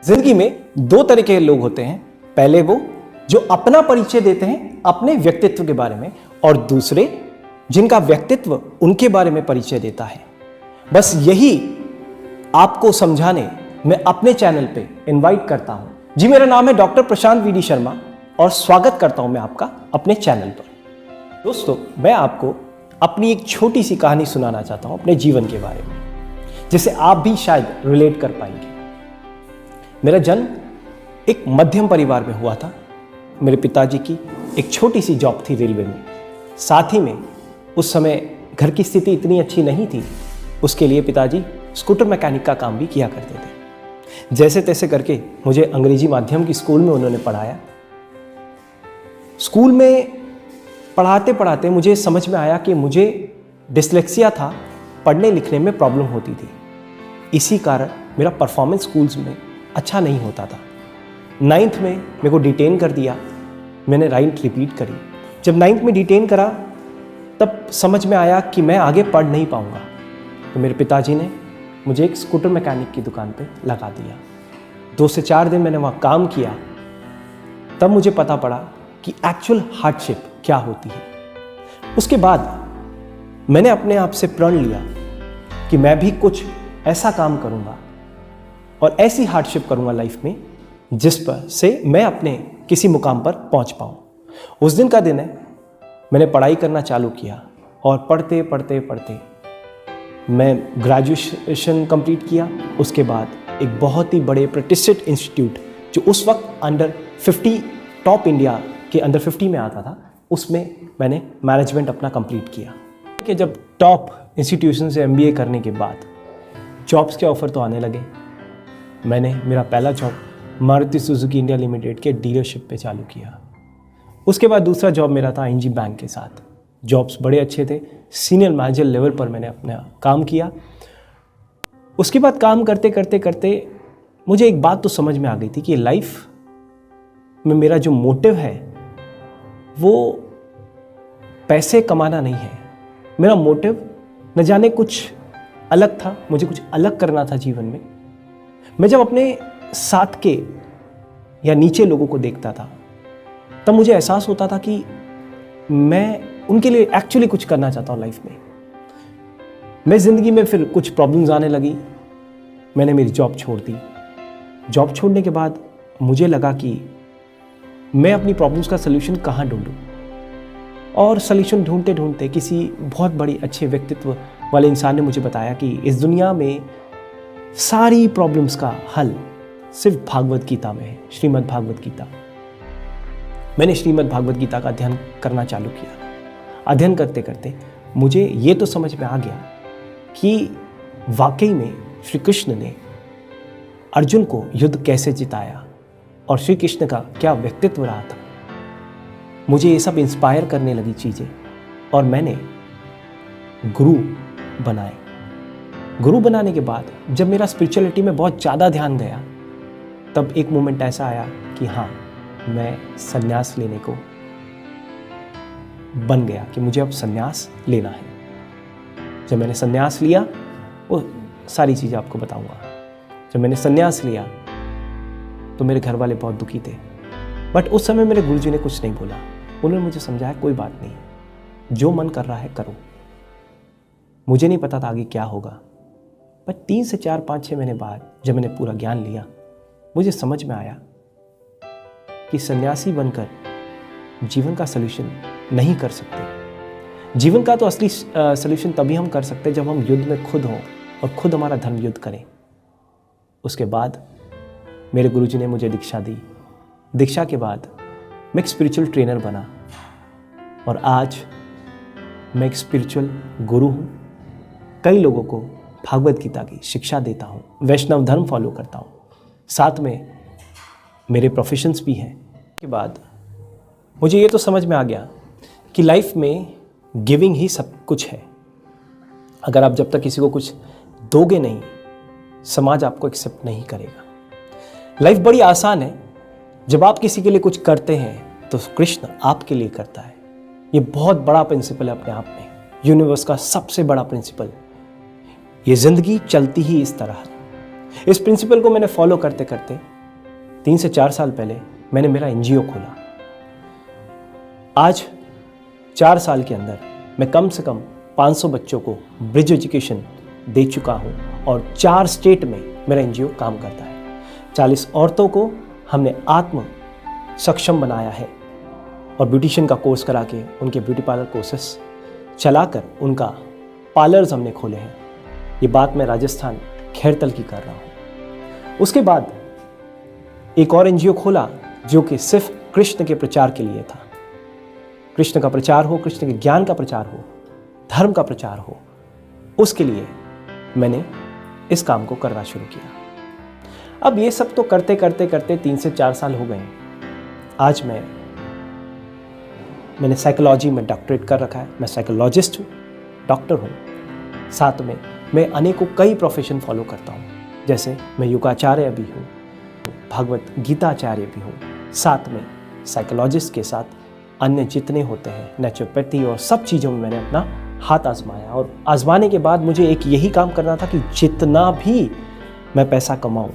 जिंदगी में दो तरह के लोग होते हैं। पहले वो जो अपना परिचय देते हैं अपने व्यक्तित्व के बारे में, और दूसरे जिनका व्यक्तित्व उनके बारे में परिचय देता है। बस यही आपको समझाने मैं अपने चैनल पे इनवाइट करता हूं। जी, मेरा नाम है डॉक्टर प्रशांत वीडी शर्मा और स्वागत करता हूं मैं आपका अपने चैनल पर। दोस्तों, मैं आपको अपनी एक छोटी सी कहानी सुनाना चाहता हूं अपने जीवन के बारे में, जिसे आप भी शायद रिलेट कर पाएंगे। मेरा जन्म एक मध्यम परिवार में हुआ था। मेरे पिताजी की एक छोटी सी जॉब थी रेलवे में। साथ ही में उस समय घर की स्थिति इतनी अच्छी नहीं थी, उसके लिए पिताजी स्कूटर मैकेनिक का काम भी किया करते थे। जैसे तैसे करके मुझे अंग्रेजी माध्यम की स्कूल में उन्होंने पढ़ाया। स्कूल में पढ़ाते पढ़ाते मुझे समझ में आया कि मुझे डिसलेक्सिया था, पढ़ने लिखने में प्रॉब्लम होती थी। इसी कारण मेरा परफॉर्मेंस स्कूल्स में अच्छा नहीं होता था। 9th में मेरे को डिटेन कर दिया। मैंने 9th रिपीट करी। जब 9th में डिटेन करा तब समझ में आया कि मैं आगे पढ़ नहीं पाऊंगा। तो मेरे पिताजी ने मुझे एक स्कूटर मैकेनिक की दुकान पे लगा दिया। 2 से 4 दिन मैंने वहाँ काम किया। तब मुझे पता पड़ा कि एक्चुअल हार्डशिप क्या होती है। उसके बाद मैंने अपने आप से प्रण लिया कि मैं भी कुछ ऐसा काम करूँगा और ऐसी हार्डशिप करूँगा लाइफ में जिस पर से मैं अपने किसी मुकाम पर पहुँच पाऊँ। उस दिन का दिन है, मैंने पढ़ाई करना चालू किया और पढ़ते पढ़ते पढ़ते मैं ग्रेजुएशन कंप्लीट किया। उसके बाद एक बहुत ही बड़े प्रतिष्ठित इंस्टीट्यूट जो उस वक्त अंडर 50 टॉप इंडिया के अंडर 50 में आता था, उसमें मैंने मैनेजमेंट अपना कंप्लीट किया। कि जब टॉप इंस्टीट्यूशन से MBA करने के बाद जॉब्स के ऑफ़र तो आने लगे। मैंने मेरा पहला job Maruti Suzuki India limited के डीलरशिप पे चालू किया। उसके बाद दूसरा जॉब मेरा था ING बैंक के साथ। जॉब्स बड़े अच्छे थे, सीनियर मैनेजर लेवल पर मैंने अपना काम किया। उसके बाद काम करते करते करते मुझे एक बात तो समझ में आ गई थी कि लाइफ में मेरा जो मोटिव है वो पैसे कमाना नहीं है। मेरा मोटिव न जाने कुछ अलग था, मुझे कुछ अलग करना था जीवन में। मैं जब अपने साथ के या नीचे लोगों को देखता था तब मुझे एहसास होता था कि मैं उनके लिए एक्चुअली कुछ करना चाहता हूँ लाइफ में। मैं ज़िंदगी में फिर कुछ प्रॉब्लम्स आने लगी। मैंने मेरी जॉब छोड़ दी। जॉब छोड़ने के बाद मुझे लगा कि मैं अपनी प्रॉब्लम्स का सलूशन कहाँ ढूंढूं, और सलूशन ढूंढते ढूंढते किसी बहुत बड़ी अच्छे व्यक्तित्व वाले इंसान ने मुझे बताया कि इस दुनिया में सारी प्रॉब्लम्स का हल सिर्फ भागवत गीता में है, श्रीमद् भागवत गीता। मैंने श्रीमद् भागवत गीता का अध्ययन करना चालू किया। अध्ययन करते करते मुझे ये तो समझ में आ गया कि वाकई में श्री कृष्ण ने अर्जुन को युद्ध कैसे जिताया और श्री कृष्ण का क्या व्यक्तित्व रहा था। मुझे ये सब इंस्पायर करने लगी चीज़ें और मैंने गुरु बनाए। गुरु बनाने के बाद जब मेरा स्पिरिचुअलिटी में बहुत ज़्यादा ध्यान गया तब एक मोमेंट ऐसा आया कि हाँ, मैं संन्यास लेने को बन गया कि मुझे अब संन्यास लेना है। जब मैंने संन्यास लिया, वो सारी चीज़ें आपको बताऊंगा। जब मैंने संन्यास लिया तो मेरे घर वाले बहुत दुखी थे, बट उस समय मेरे गुरुजी ने कुछ नहीं बोला। उन्होंने मुझे समझाया कोई बात नहीं, जो मन कर रहा है करो। मुझे नहीं पता था आगे क्या होगा, पर 3 से 4 5 6 महीने बाद जब मैंने पूरा ज्ञान लिया, मुझे समझ में आया कि सन्यासी बनकर जीवन का सलूशन नहीं कर सकते। जीवन का तो असली सलूशन तभी हम कर सकते जब हम युद्ध में खुद हों और खुद हमारा धर्म युद्ध करें। उसके बाद मेरे गुरुजी ने मुझे दीक्षा दी। दीक्षा के बाद मैं एक स्पिरिचुअल ट्रेनर बना और आज मैं एक स्पिरिचुअल गुरु हूँ। कई लोगों को भागवत गीता की शिक्षा देता हूँ, वैष्णव धर्म फॉलो करता हूँ, साथ में मेरे प्रोफेशंस भी हैं। के बाद मुझे ये तो समझ में आ गया कि लाइफ में गिविंग ही सब कुछ है। अगर आप जब तक किसी को कुछ दोगे नहीं, समाज आपको एक्सेप्ट नहीं करेगा। लाइफ बड़ी आसान है। जब आप किसी के लिए कुछ करते हैं तो कृष्ण आपके लिए करता है। ये बहुत बड़ा प्रिंसिपल है अपने आप में, यूनिवर्स का सबसे बड़ा प्रिंसिपल। ये ज़िंदगी चलती ही इस तरह है। इस प्रिंसिपल को मैंने फॉलो करते करते 3 से 4 साल पहले मैंने मेरा एनजीओ खोला। आज 4 साल के अंदर मैं कम से कम 500 बच्चों को ब्रिज एजुकेशन दे चुका हूँ और 4 स्टेट में मेरा एनजीओ काम करता है। 40 औरतों को हमने आत्म सक्षम बनाया है और ब्यूटिशियन का कोर्स करा के उनके ब्यूटी पार्लर कोर्सेस चलाकर उनका पार्लर्स हमने खोले हैं। ये बात मैं राजस्थान खैरतल की कर रहा हूँ। उसके बाद एक और एनजीओ खोला जो कि सिर्फ कृष्ण के प्रचार के लिए था। कृष्ण का प्रचार हो, कृष्ण के ज्ञान का प्रचार हो, धर्म का प्रचार हो, उसके लिए मैंने इस काम को करना शुरू किया। अब ये सब तो करते करते करते 3 से 4 साल हो गए। आज मैंने साइकोलॉजी में डॉक्टरेट कर रखा है। मैं साइकोलॉजिस्ट हूँ, डॉक्टर हूँ। साथ में मैं अनेकों कई प्रोफेशन फॉलो करता हूँ। जैसे मैं योगाचार्य भी हूँ, भगवत गीताचार्य भी हूँ। साथ में साइकोलॉजिस्ट के साथ अन्य जितने होते हैं नेचुरोपैथी और सब चीज़ों में मैंने अपना हाथ आजमाया और आजमाने के बाद मुझे एक यही काम करना था कि जितना भी मैं पैसा कमाऊँ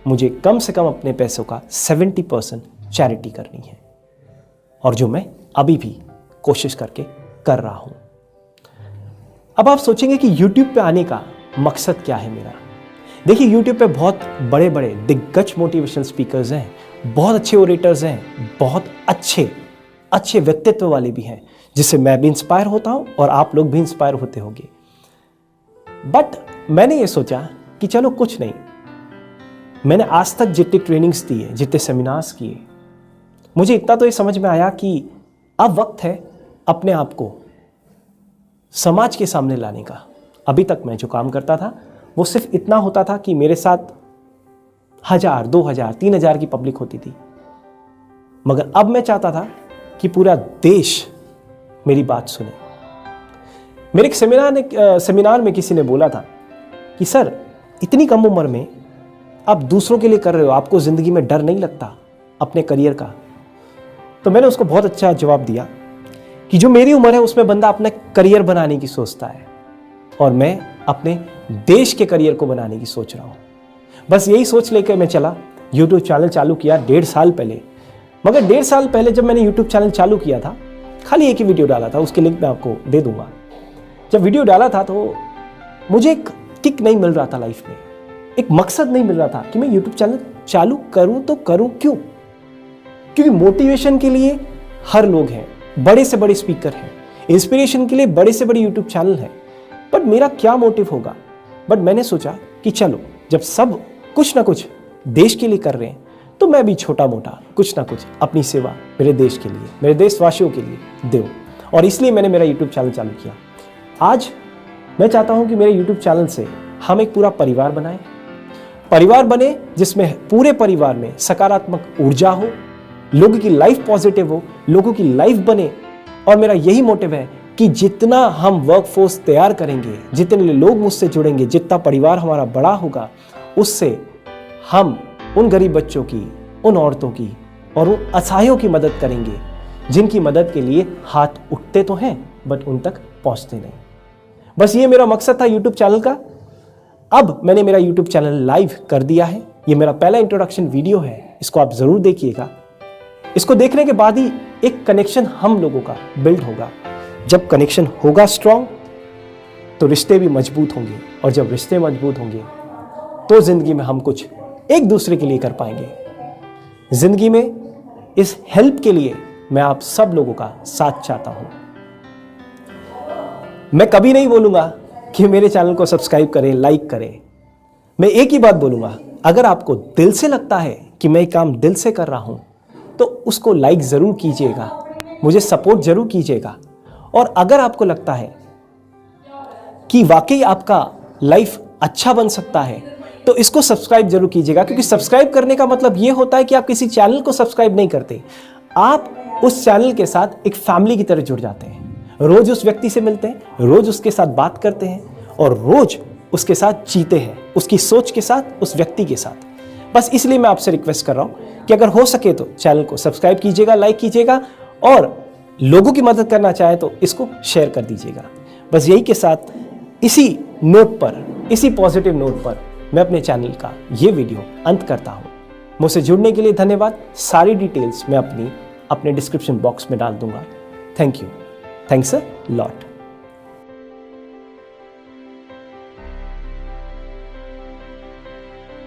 मुझे कम से कम अपने पैसों का 70% चैरिटी करनी है और जो मैं अभी भी कोशिश करके कर रहा हूँ। अब आप सोचेंगे कि YouTube पे आने का मकसद क्या है मेरा। देखिए YouTube पे बहुत बड़े बड़े दिग्गज मोटिवेशनल स्पीकर्स हैं, बहुत अच्छे ओरेटर्स हैं, बहुत अच्छे व्यक्तित्व वाले भी हैं जिससे मैं भी इंस्पायर होता हूं और आप लोग भी इंस्पायर होते होंगे। बट मैंने ये सोचा कि चलो कुछ नहीं, मैंने आज तक जितनी ट्रेनिंग्स दी है, जितने सेमिनार्स किए, मुझे इतना तो ये समझ में आया कि अब वक्त है अपने आप को समाज के सामने लाने का। अभी तक मैं जो काम करता था वो सिर्फ इतना होता था कि मेरे साथ 1000, 2000, 3000 की पब्लिक होती थी, मगर अब मैं चाहता था कि पूरा देश मेरी बात सुने। मेरे एक सेमिनार में किसी ने बोला था कि सर इतनी कम उम्र में आप दूसरों के लिए कर रहे हो, आपको ज़िंदगी में डर नहीं लगता अपने करियर का? तो मैंने उसको बहुत अच्छा जवाब दिया कि जो मेरी उम्र है उसमें बंदा अपना करियर बनाने की सोचता है और मैं अपने देश के करियर को बनाने की सोच रहा हूँ। बस यही सोच लेकर मैं चला, यूट्यूब चैनल चालू किया 1.5 साल पहले। मगर 1.5 साल पहले जब मैंने यूट्यूब चैनल चालू किया था, खाली एक ही वीडियो डाला था, उसकी लिंक मैं आपको दे दूंगा। जब वीडियो डाला था तो मुझे एक किक नहीं मिल रहा था लाइफ में, एक मकसद नहीं मिल रहा था कि मैं यूट्यूब चैनल चालू करूं तो करूं क्यों? क्योंकि मोटिवेशन के लिए हर लोग हैं, बड़े से बड़े स्पीकर हैं, इंस्पिरेशन के लिए बड़े से बड़े यूट्यूब चैनल हैं, बट मेरा क्या मोटिव होगा? बट मैंने सोचा कि चलो जब सब कुछ ना कुछ देश के लिए कर रहे हैं तो मैं भी छोटा मोटा कुछ ना कुछ अपनी सेवा मेरे देश के लिए, मेरे देशवासियों के लिए दूं। और इसलिए मैंने मेरा यूट्यूब चैनल चालू किया। आज मैं चाहता हूं कि मेरे यूट्यूब चैनल से हम एक पूरा परिवार बनाएं, परिवार बने जिसमें पूरे परिवार में सकारात्मक ऊर्जा हो, लोगों की लाइफ पॉजिटिव हो, लोगों की लाइफ बने। और मेरा यही मोटिव है कि जितना हम वर्कफोर्स तैयार करेंगे, जितने लोग मुझसे जुड़ेंगे, जितना परिवार हमारा बड़ा होगा, उससे हम उन गरीब बच्चों की, उन औरतों की और उन असहायों की मदद करेंगे जिनकी मदद के लिए हाथ उठते तो हैं बट उन तक पहुंचते नहीं। बस ये मेरा मकसद था यूट्यूब चैनल का। अब मैंने मेरा यूट्यूब चैनल लाइव कर दिया है। ये मेरा पहला इंट्रोडक्शन वीडियो है, इसको आप जरूर देखिएगा। इसको देखने के बाद ही एक कनेक्शन हम लोगों का बिल्ड होगा। जब कनेक्शन होगा स्ट्रांग तो रिश्ते भी मजबूत होंगे और जब रिश्ते मजबूत होंगे तो जिंदगी में हम कुछ एक दूसरे के लिए कर पाएंगे। जिंदगी में इस हेल्प के लिए मैं आप सब लोगों का साथ चाहता हूं। मैं कभी नहीं बोलूंगा कि मेरे चैनल को सब्सक्राइब करें, लाइक करें। मैं एक ही बात बोलूंगा, अगर आपको दिल से लगता है कि मैं काम दिल से कर रहा हूं तो उसको लाइक जरूर कीजिएगा, मुझे सपोर्ट जरूर कीजिएगा। और अगर आपको लगता है कि वाकई आपका लाइफ अच्छा बन सकता है तो इसको सब्सक्राइब जरूर कीजिएगा, क्योंकि सब्सक्राइब करने का मतलब यह होता है कि आप किसी चैनल को सब्सक्राइब नहीं करते, आप उस चैनल के साथ एक फैमिली की तरह जुड़ जाते हैं। रोज उस व्यक्ति से मिलते हैं, रोज उसके साथ बात करते हैं और रोज उसके साथ जीते हैं, उसकी सोच के साथ, उस व्यक्ति के साथ। बस इसलिए मैं आपसे रिक्वेस्ट कर रहा हूं कि अगर हो सके तो चैनल को सब्सक्राइब कीजिएगा, लाइक कीजिएगा और लोगों की मदद करना चाहे तो इसको शेयर कर दीजिएगा। बस यही के साथ इसी नोट पर, इसी पॉजिटिव नोट पर मैं अपने चैनल का ये वीडियो अंत करता हूं। मुझसे जुड़ने के लिए धन्यवाद। सारी डिटेल्स मैं अपने डिस्क्रिप्शन बॉक्स में डाल दूंगा। Thank you. Thanks a lot.